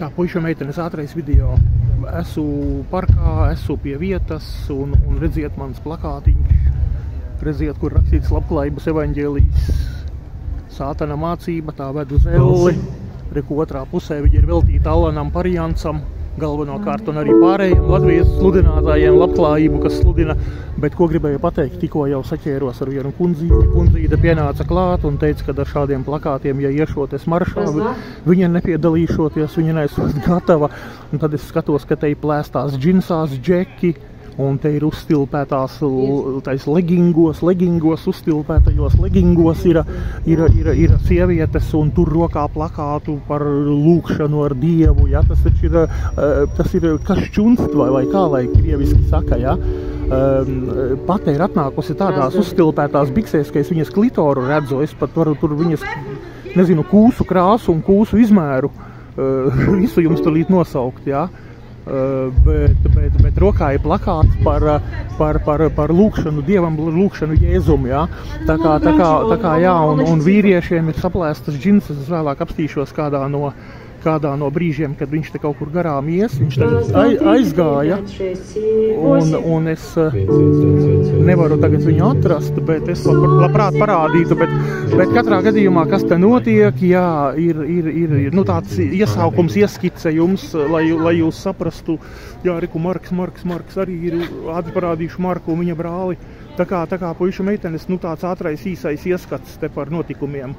Tā puiša meitenes ātrais video. Esmu parkā, esmu pie vietas un redziet mans plakātiņš. Redziet, kur rakstīts labklājības evaņģēlijs. Sātana mācība, tā ved uz elli. Reku otrā pusē viņa ir veltīta Alanam Pariansam, galvenokārt un arī pārējiem Latvijas sludinātājiem labklājību, kas sludina. Bet ko gribēju pateikt, tikko jau saķēros ar vienu kundzīti. Kundzīte pienāca klāt un teica, ka ar šādiem plakātiem, ja iešoties maršā, viņa nepiedalīšoties, viņa neesot gatava. Un tad es skatos, ka te ir plēstās džinsās džeki, un te ir uzstilpētās legingos, uzstilpētajos legingos ir sievietes, un tur rokā plakātu par lūkšanu ar Dievu, ja? Tas ir kašķunst vai kā, lai krieviski saka, ja? Pate ir atnākusi tādās uzstilpētās biksēs, ka es viņas klitoru redzu, es pat varu tur viņas, nezinu, kūsu krāsu un kūsu izmēru, visu jums tulīt nosaukt, ja? Bet rokā ir plakāts par lūkšanu Dievam, lūkšanu Jēzum, jā. Tā kā jā, un vīriešiem ir saplēstas džinsas, es vēlāk apstīšos kādā no brīžiem, kad viņš te kaut kur garām ies, viņš tagad aizgāja, un es nevaru tagad viņu atrast, bet es labprāt parādītu, bet katrā gadījumā, kas te notiek, jā, ir tāds iesaukums, ieskice jums, lai jūs saprastu, jā, reku Marks arī ir, parādīšu Marku un viņa brāli, tā kā puiša meitenes, tāds ātrais īsais ieskats te par notikumiem.